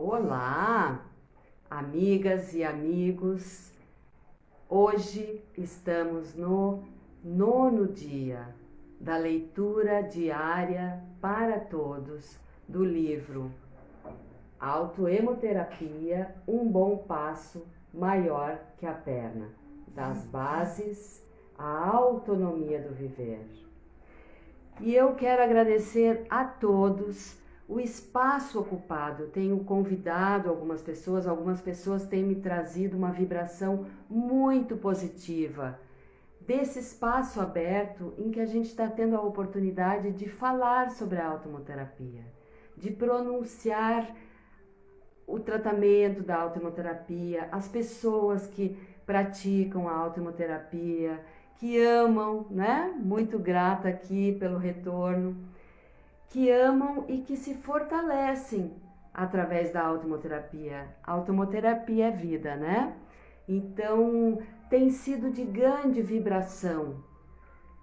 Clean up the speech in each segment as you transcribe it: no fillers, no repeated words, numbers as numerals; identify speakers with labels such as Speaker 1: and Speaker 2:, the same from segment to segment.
Speaker 1: Olá, amigas e amigos. Hoje estamos no 9º dia da leitura diária para todos do livro Autoemoterapia, um bom passo maior que a perna, das bases à autonomia do viver. E eu quero agradecer a todos o espaço ocupado. Eu tenho convidado algumas pessoas têm me trazido uma vibração muito positiva desse espaço aberto em que a gente está tendo a oportunidade de falar sobre a autoemoterapia, de pronunciar o tratamento da autoemoterapia, as pessoas que praticam a autoemoterapia, que amam, né? Muito grata aqui pelo retorno, que amam e que se fortalecem através da autoemoterapia. A autoemoterapia é vida, né? Então, tem sido de grande vibração.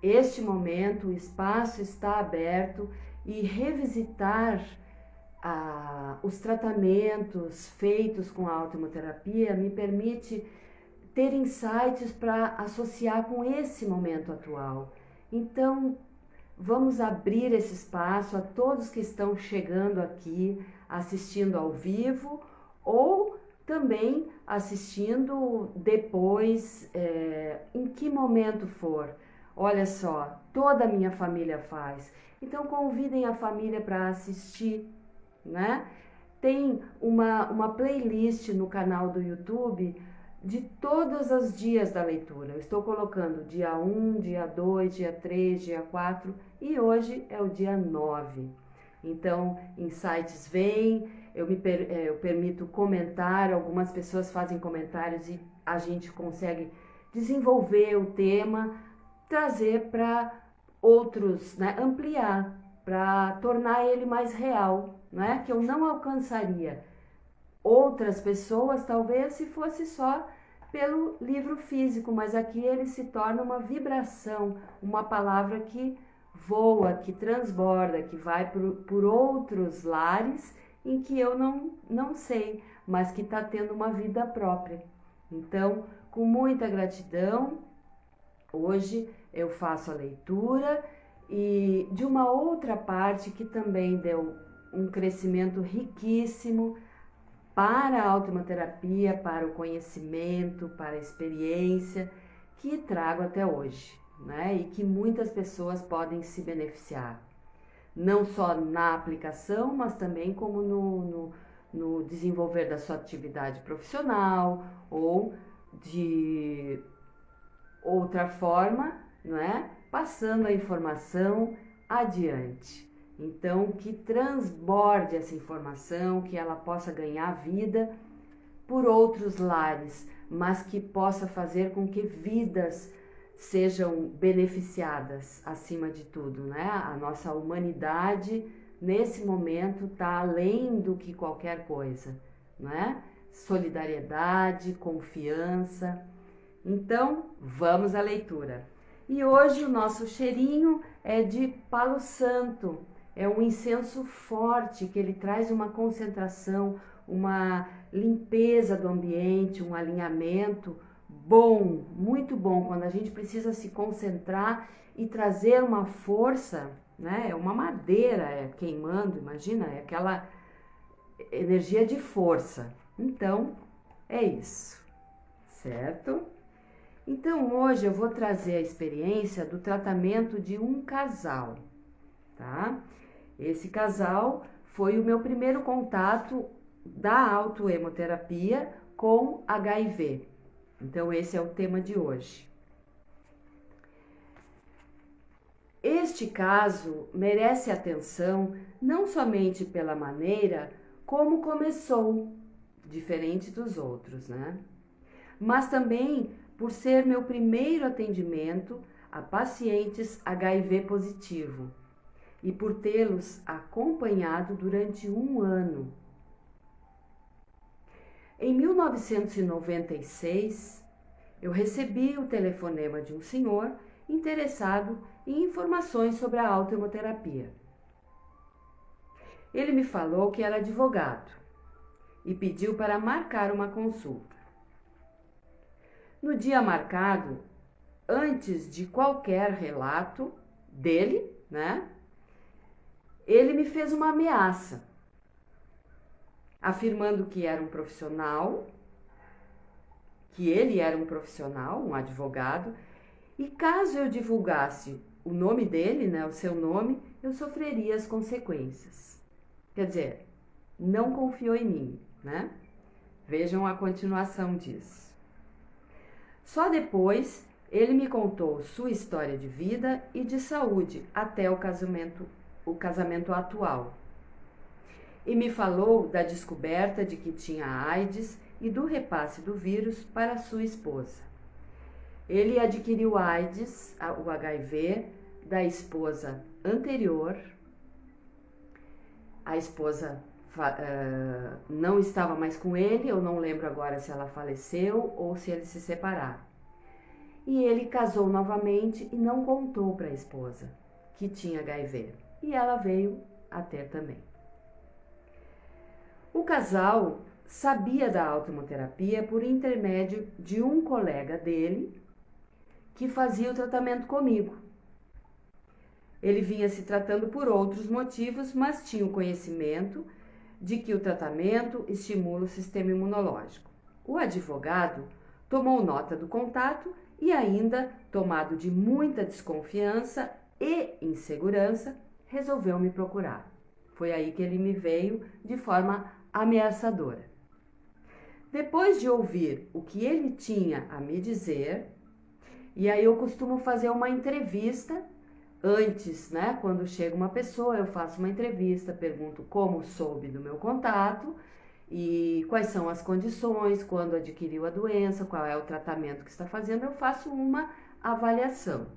Speaker 1: Este momento, o espaço está aberto e revisitar os tratamentos feitos com a autoemoterapia me permite ter insights para associar com esse momento atual. Então, vamos abrir esse espaço a todos que estão chegando aqui, assistindo ao vivo ou também assistindo depois, em que momento for. Olha só, toda a minha família faz. Então convidem a família para assistir, né? Tem uma playlist no canal do YouTube de todos os dias da leitura. Eu estou colocando dia 1, dia 2, dia 3, dia 4 e hoje é o dia 9. Então, insights vêm, eu permito comentar, algumas pessoas fazem comentários e a gente consegue desenvolver o tema, trazer para outros, né, ampliar, para tornar ele mais real, né, que eu não alcançaria outras pessoas, talvez, se fosse só pelo livro físico, mas aqui ele se torna uma vibração, uma palavra que voa, que transborda, que vai por outros lares em que eu não sei, mas que está tendo uma vida própria. Então, com muita gratidão, hoje eu faço a leitura e de uma outra parte que também deu um crescimento riquíssimo para a autoemoterapia, para o conhecimento, para a experiência que trago até hoje, né? E que muitas pessoas podem se beneficiar, não só na aplicação, mas também como no desenvolver da sua atividade profissional ou de outra forma, não é? Passando a informação adiante. Então, que transborde essa informação, que ela possa ganhar vida por outros lares, mas que possa fazer com que vidas sejam beneficiadas acima de tudo, né? A nossa humanidade, nesse momento, está além do que qualquer coisa, né? Solidariedade, confiança. Então, vamos à leitura. E hoje o nosso cheirinho é de Palo Santo. É um incenso forte que ele traz uma concentração, uma limpeza do ambiente, um alinhamento bom, muito bom. Quando a gente precisa se concentrar e trazer uma força, né? É uma madeira queimando, imagina, é aquela energia de força. Então, é isso, certo? Então, hoje eu vou trazer a experiência do tratamento de um casal, tá? Esse casal foi o meu primeiro contato da autoemoterapia com HIV. Então, esse é o tema de hoje. Este caso merece atenção não somente pela maneira como começou, diferente dos outros, né? Mas também por ser meu primeiro atendimento a pacientes HIV positivo e por tê-los acompanhado durante um ano. Em 1996, eu recebi o telefonema de um senhor interessado em informações sobre a autoemoterapia. Ele me falou que era advogado e pediu para marcar uma consulta. No dia marcado, antes de qualquer relato dele, né, ele me fez uma ameaça, afirmando que era um profissional, que ele era um profissional, um advogado, e caso eu divulgasse o nome dele, né, o seu nome, eu sofreria as consequências. Quer dizer, não confiou em mim, né? Vejam a continuação disso. Só depois ele me contou sua história de vida e de saúde até o casamento atual. E me falou da descoberta de que tinha AIDS e do repasse do vírus para sua esposa. Ele adquiriu AIDS, o HIV, da esposa anterior. A esposa não estava mais com ele, eu não lembro agora se ela faleceu ou se eles se separaram. E ele casou novamente e não contou para a esposa que tinha HIV. E ela veio a ter também. O casal sabia da autoimunoterapia por intermédio de um colega dele que fazia o tratamento comigo. Ele vinha se tratando por outros motivos, mas tinha o conhecimento de que o tratamento estimula o sistema imunológico. O advogado tomou nota do contato e ainda, tomado de muita desconfiança e insegurança, resolveu me procurar. Foi aí que ele me veio de forma ameaçadora. Depois de ouvir o que ele tinha a me dizer, e aí eu costumo fazer uma entrevista antes, né? Quando chega uma pessoa, eu faço uma entrevista, pergunto como soube do meu contato e quais são as condições, quando adquiriu a doença, qual é o tratamento que está fazendo, eu faço uma avaliação,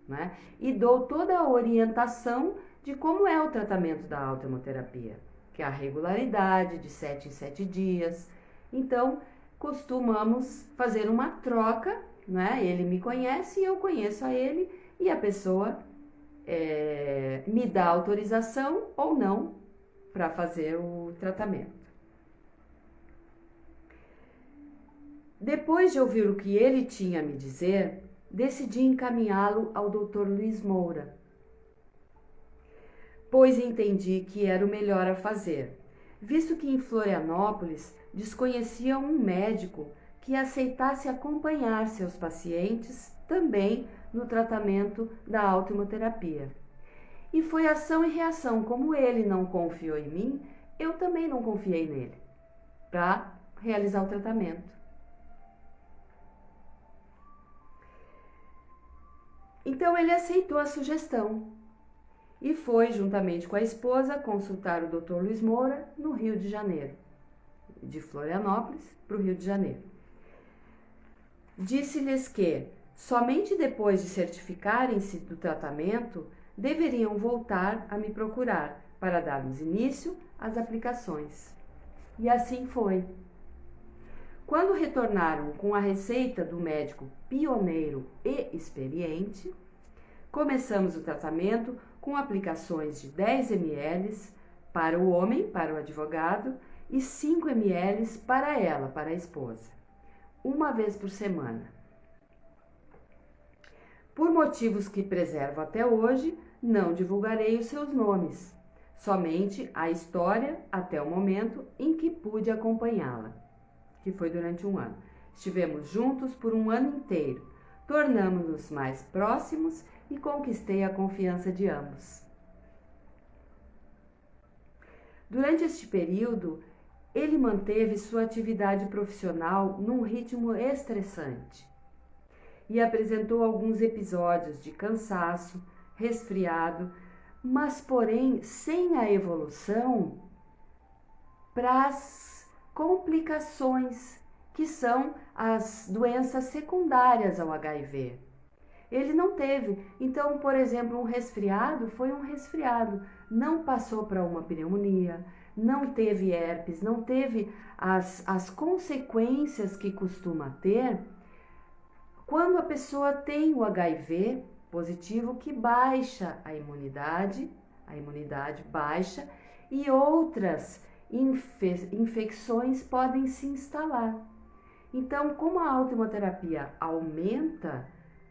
Speaker 1: né? E dou toda a orientação de como é o tratamento da autoimunoterapia, que é a regularidade de 7 em 7 dias. Então, costumamos fazer uma troca, né? Ele me conhece e eu conheço a ele e a pessoa me dá autorização ou não para fazer o tratamento. Depois de ouvir o que ele tinha a me dizer, decidi encaminhá-lo ao Dr. Luiz Moura, pois entendi que era o melhor a fazer, visto que em Florianópolis desconhecia um médico que aceitasse acompanhar seus pacientes também no tratamento da autoimunoterapia. E foi ação e reação, como ele não confiou em mim, eu também não confiei nele para realizar o tratamento. Então ele aceitou a sugestão e foi, juntamente com a esposa, consultar o Dr. Luiz Moura no Rio de Janeiro, de Florianópolis para o Rio de Janeiro. Disse-lhes que, somente depois de certificarem-se do tratamento, deveriam voltar a me procurar para darmos início às aplicações. E assim foi. Quando retornaram com a receita do médico pioneiro e experiente, começamos o tratamento com aplicações de 10 ml para o homem, para o advogado, e 5 ml para ela, para a esposa, uma vez por semana. Por motivos que preservo até hoje, não divulgarei os seus nomes, somente a história até o momento em que pude acompanhá-la, que foi durante um ano. Estivemos juntos por um ano inteiro, tornamos-nos mais próximos e conquistei a confiança de ambos. Durante este período, ele manteve sua atividade profissional num ritmo estressante e apresentou alguns episódios de cansaço, resfriado, mas porém sem a evolução para as complicações que são as doenças secundárias ao HIV. Ele não teve. Então, por exemplo, um resfriado foi um resfriado, não passou para uma pneumonia, não teve herpes, não teve as consequências que costuma ter quando a pessoa tem o HIV positivo, que baixa a imunidade baixa e outras infecções podem se instalar. Então, como a autoimunoterapia aumenta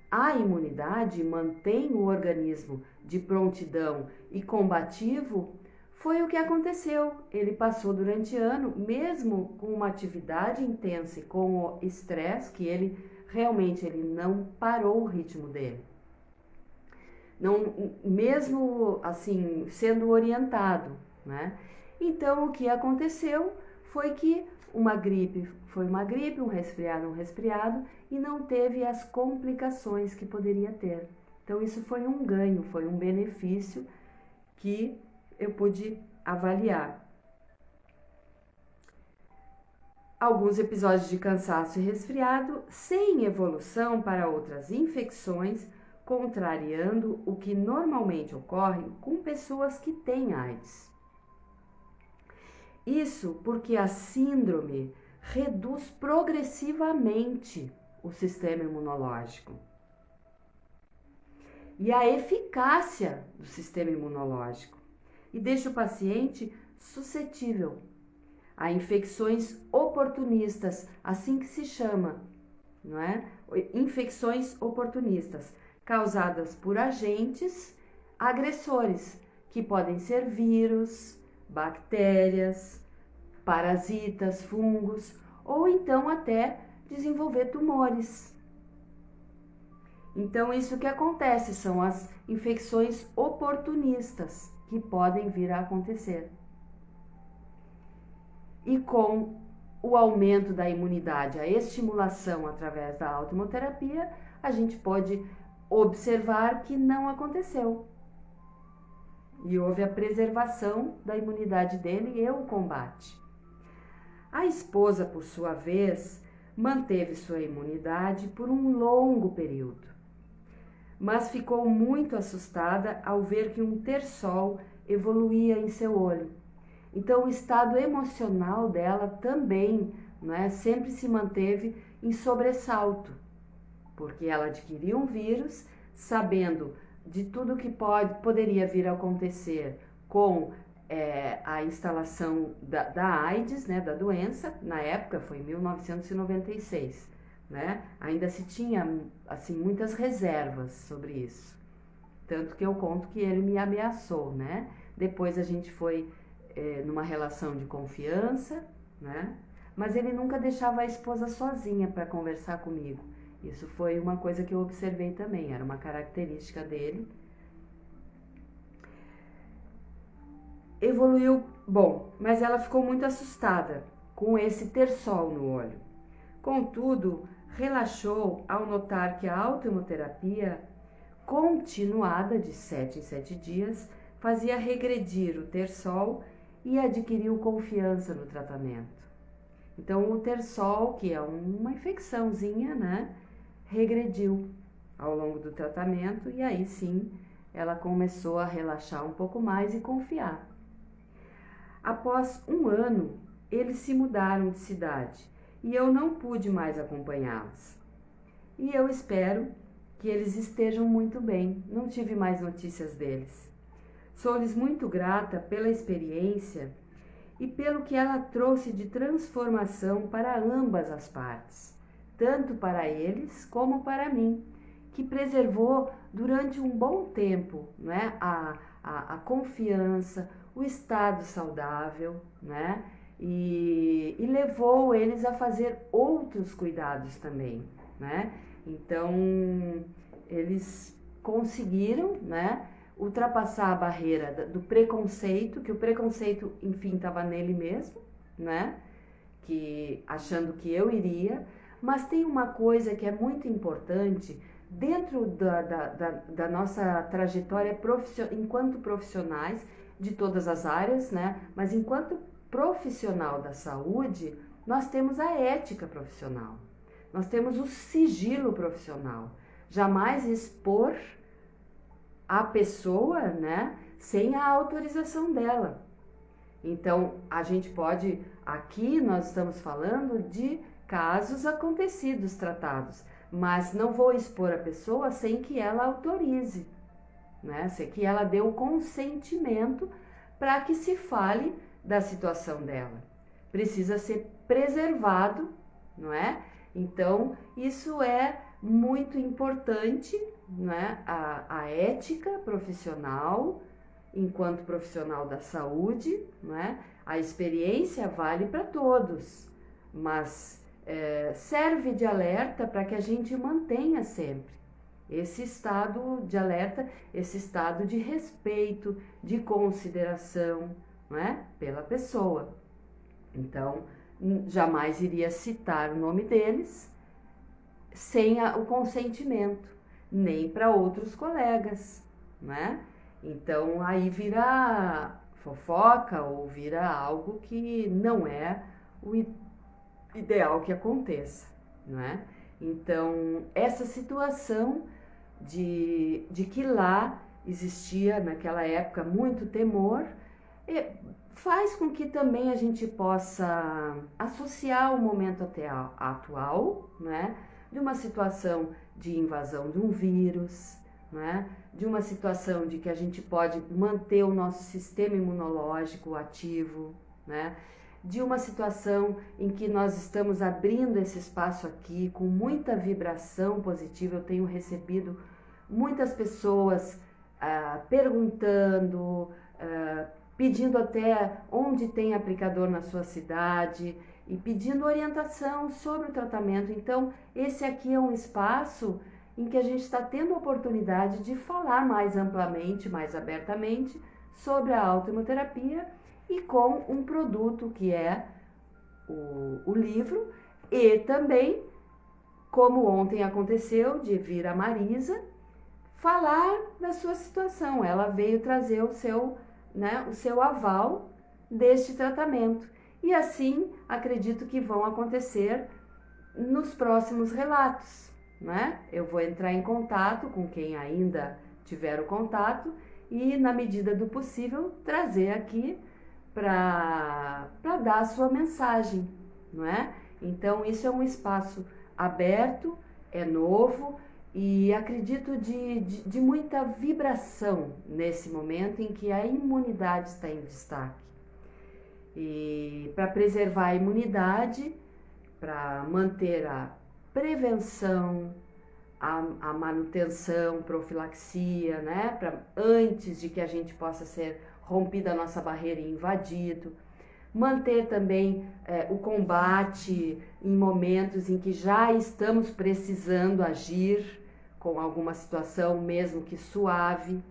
Speaker 1: a imunidade, mantém o organismo de prontidão e combativo, foi o que aconteceu. Ele passou durante ano, mesmo com uma atividade intensa e com o estresse, que ele realmente não parou o ritmo dele. Não, mesmo assim, sendo orientado, né? Então, o que aconteceu foi que uma gripe foi uma gripe, um resfriado, e não teve as complicações que poderia ter. Então, isso foi um ganho, foi um benefício que eu pude avaliar. Alguns episódios de cansaço e resfriado sem evolução para outras infecções, contrariando o que normalmente ocorre com pessoas que têm AIDS. Isso porque a síndrome reduz progressivamente o sistema imunológico e a eficácia do sistema imunológico e deixa o paciente suscetível a infecções oportunistas, assim que se chama, não é? Infecções oportunistas, causadas por agentes agressores, que podem ser vírus, bactérias, parasitas, fungos, ou então até desenvolver tumores. Então, isso que acontece são as infecções oportunistas que podem vir a acontecer. E com o aumento da imunidade, a estimulação através da autoimunoterapia, a gente pode observar que não aconteceu. E houve a preservação da imunidade dele e o combate. A esposa, por sua vez, manteve sua imunidade por um longo período, mas ficou muito assustada ao ver que um terçol evoluía em seu olho. Então, o estado emocional dela também, né, sempre se manteve em sobressalto, porque ela adquiriu um vírus, sabendo de tudo que poderia vir a acontecer com a instalação da AIDS, né, da doença. Na época foi 1996, né? Ainda se tinha assim muitas reservas sobre isso, tanto que eu conto que ele me ameaçou, né? Depois a gente foi numa relação de confiança, né? Mas ele nunca deixava a esposa sozinha para conversar comigo. Isso foi uma coisa que eu observei também, era uma característica dele. Evoluiu, bom, mas ela ficou muito assustada com esse terçol no olho. Contudo, relaxou ao notar que a autoimunoterapia, continuada de 7 em 7 dias, fazia regredir o terçol e adquiriu confiança no tratamento. Então, o terçol, que é uma infecçãozinha, né, regrediu ao longo do tratamento e aí sim ela começou a relaxar um pouco mais e confiar. Após um ano, eles se mudaram de cidade e eu não pude mais acompanhá-los. E eu espero que eles estejam muito bem, não tive mais notícias deles. Sou-lhes muito grata pela experiência e pelo que ela trouxe de transformação para ambas as partes, tanto para eles como para mim, que preservou durante um bom tempo, né, a confiança, o estado saudável, né, e levou eles a fazer outros cuidados também, né. Então, eles conseguiram, né, ultrapassar a barreira do preconceito, que o preconceito, enfim, estava nele mesmo, né, que achando que eu iria, mas tem uma coisa que é muito importante dentro da nossa trajetória enquanto profissionais de todas as áreas, né, mas enquanto profissional da saúde, nós temos a ética profissional, nós temos o sigilo profissional, jamais expor a pessoa, né, sem a autorização dela. Então, a gente pode, aqui nós estamos falando de casos acontecidos, tratados, mas não vou expor a pessoa sem que ela autorize, né, sem que ela dê o consentimento para que se fale da situação dela. Precisa ser preservado, não é? Então, isso é muito importante, não é? A ética profissional, enquanto profissional da saúde, não é? A experiência vale para todos, mas serve de alerta para que a gente mantenha sempre esse estado de alerta, esse estado de respeito, de consideração, não é? Pela pessoa. Então, jamais iria citar o nome deles sem o consentimento, nem para outros colegas, né? Então, aí vira fofoca ou vira algo que não é o ideal que aconteça, não é? Então, essa situação de que lá existia, naquela época, muito temor, faz com que também a gente possa associar o momento atual, né, de uma situação de invasão de um vírus, né, de uma situação de que a gente pode manter o nosso sistema imunológico ativo, né, de uma situação em que nós estamos abrindo esse espaço aqui com muita vibração positiva. Eu tenho recebido muitas pessoas perguntando, pedindo até onde tem aplicador na sua cidade e pedindo orientação sobre o tratamento. Então, esse aqui é um espaço em que a gente está tendo a oportunidade de falar mais amplamente, mais abertamente sobre a autoimunoterapia e com um produto que é o livro, e também, como ontem aconteceu, de vir a Marisa falar da sua situação. Ela veio trazer o seu aval deste tratamento. E assim, acredito que vão acontecer nos próximos relatos, né? Eu vou entrar em contato com quem ainda tiver o contato e, na medida do possível, trazer aqui para dar a sua mensagem, não é? Então, isso é um espaço aberto, é novo e acredito de muita vibração nesse momento em que a imunidade está em destaque. E para preservar a imunidade, para manter a prevenção, a manutenção, profilaxia, né? Antes de que a gente possa ser rompida a nossa barreira e invadido. Manter também o combate em momentos em que já estamos precisando agir com alguma situação, mesmo que suave.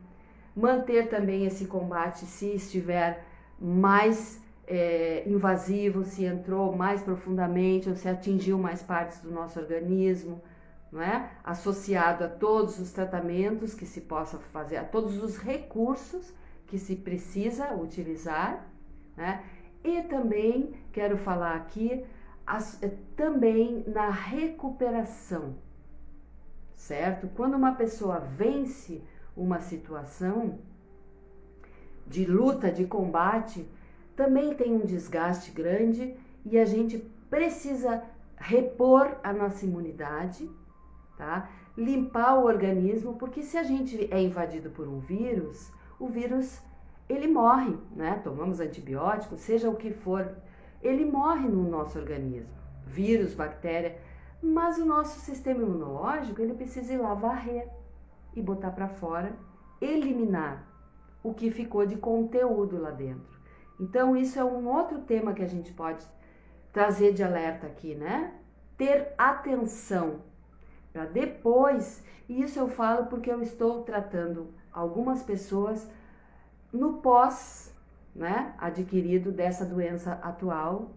Speaker 1: Manter também esse combate se estiver mais invasivo, se entrou mais profundamente ou se atingiu mais partes do nosso organismo, não é? Associado a todos os tratamentos que se possa fazer, a todos os recursos que se precisa utilizar, né? E também quero falar aqui também na recuperação, certo? Quando uma pessoa vence uma situação de luta, de combate, também tem um desgaste grande e a gente precisa repor a nossa imunidade, tá? Limpar o organismo, porque se a gente é invadido por um vírus, o vírus ele morre, né? Tomamos antibióticos, seja o que for, ele morre no nosso organismo, vírus, bactéria, mas o nosso sistema imunológico ele precisa ir lá varrer e botar para fora, eliminar o que ficou de conteúdo lá dentro. Então isso é um outro tema que a gente pode trazer de alerta aqui, né? Ter atenção para depois, e isso eu falo porque eu estou tratando algumas pessoas no pós, né, adquirido dessa doença atual,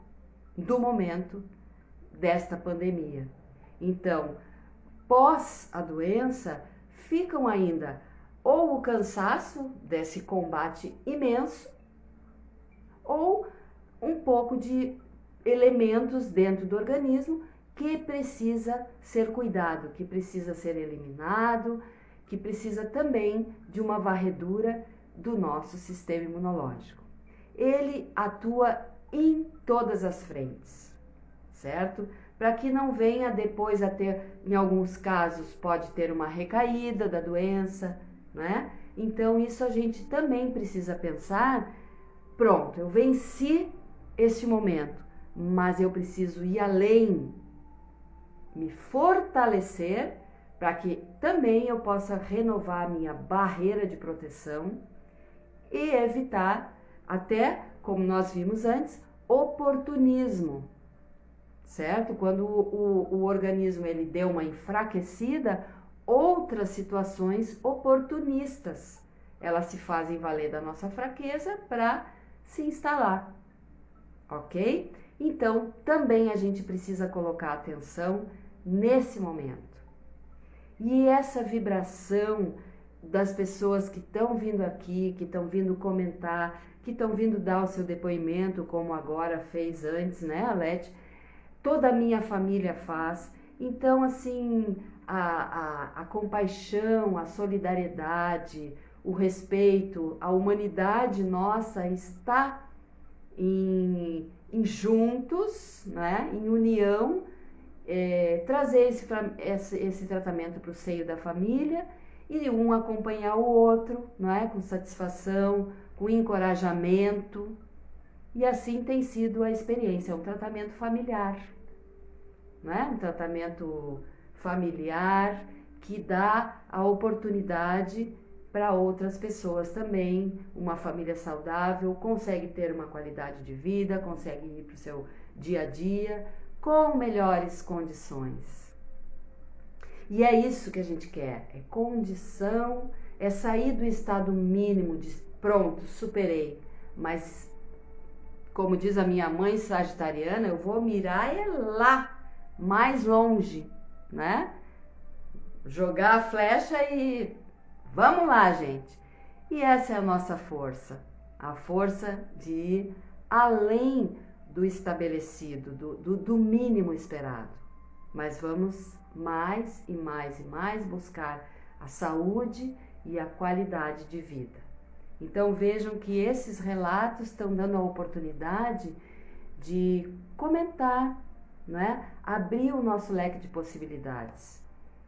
Speaker 1: do momento desta pandemia. Então, pós a doença, ficam ainda ou o cansaço desse combate imenso, ou um pouco de elementos dentro do organismo que precisa ser cuidado, que precisa ser eliminado, que precisa também de uma varredura do nosso sistema imunológico. Ele atua em todas as frentes, certo? Para que não venha depois a ter, em alguns casos, pode ter uma recaída da doença, né? Então, isso a gente também precisa pensar pronto, eu venci este momento, mas eu preciso ir além, me fortalecer para que também eu possa renovar a minha barreira de proteção e evitar, até como nós vimos antes, oportunismo, certo? Quando o organismo ele deu uma enfraquecida, outras situações oportunistas, elas se fazem valer da nossa fraqueza para se instalar, ok? Então, também a gente precisa colocar atenção nesse momento. E essa vibração das pessoas que estão vindo aqui, que estão vindo comentar, que estão vindo dar o seu depoimento, como agora fez antes, né, Alete? Toda a minha família faz. Então, assim, a compaixão, a solidariedade, o respeito, a humanidade nossa está em juntos, né, em união, trazer esse tratamento para o seio da família e um acompanhar o outro, né, com satisfação, com encorajamento. E assim tem sido a experiência, é um tratamento familiar, né? Um tratamento familiar que dá a oportunidade para outras pessoas também, uma família saudável, consegue ter uma qualidade de vida, consegue ir para o seu dia a dia com melhores condições. E é isso que a gente quer, é condição, é sair do estado mínimo de pronto, superei, mas como diz a minha mãe sagitariana, eu vou mirar lá, mais longe, né? Jogar a flecha e vamos lá, gente. E essa é a nossa força, a força de ir além do estabelecido, do mínimo esperado. Mas vamos mais e mais e mais buscar a saúde e a qualidade de vida. Então vejam que esses relatos estão dando a oportunidade de comentar, né? Abrir o nosso leque de possibilidades.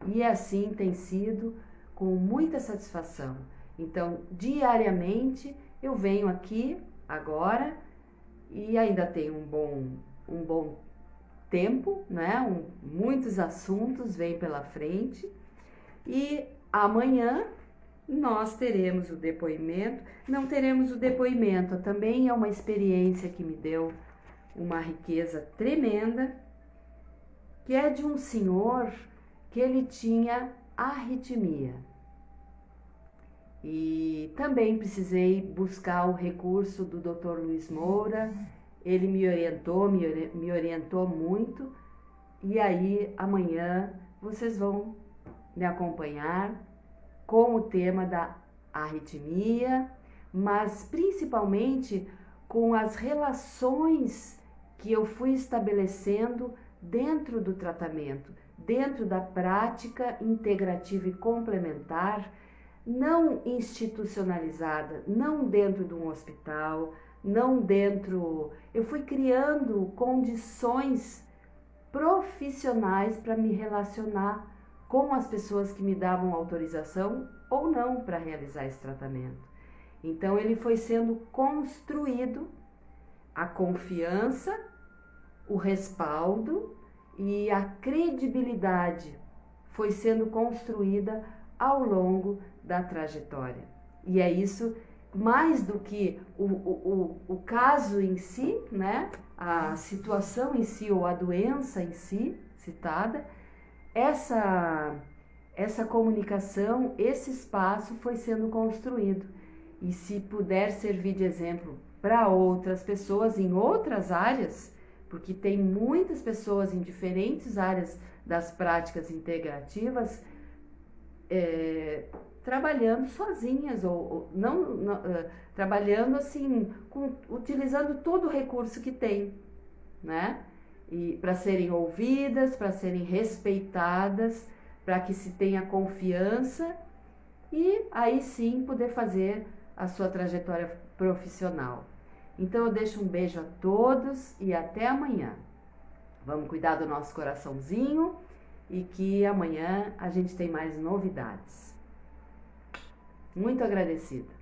Speaker 1: E assim tem sido com muita satisfação. Então, diariamente eu venho aqui agora e ainda tenho um bom tempo, né? Muitos assuntos vêm pela frente e amanhã nós teremos o depoimento. Não teremos o depoimento, também é uma experiência que me deu uma riqueza tremenda, que é de um senhor que ele tinha arritmia. E também precisei buscar o recurso do Dr. Luiz Moura, ele me orientou muito, e aí amanhã vocês vão me acompanhar com o tema da arritmia, mas principalmente com as relações que eu fui estabelecendo dentro do tratamento, dentro da prática integrativa e complementar, não institucionalizada, não dentro de um hospital, não dentro... Eu fui criando condições profissionais para me relacionar com as pessoas que me davam autorização ou não para realizar esse tratamento. Então ele foi sendo construído, a confiança, o respaldo e a credibilidade foi sendo construída ao longo da trajetória. E é isso, mais do que o caso em si, né? A situação em si ou a doença em si citada, essa comunicação, esse espaço foi sendo construído. E se puder servir de exemplo para outras pessoas em outras áreas, porque tem muitas pessoas em diferentes áreas das práticas integrativas, trabalhando sozinhas ou não, trabalhando assim, utilizando todo o recurso que tem, né? E para serem ouvidas, para serem respeitadas, para que se tenha confiança e aí sim poder fazer a sua trajetória profissional. Então eu deixo um beijo a todos e até amanhã. Vamos cuidar do nosso coraçãozinho e que amanhã a gente tem mais novidades. Muito agradecida.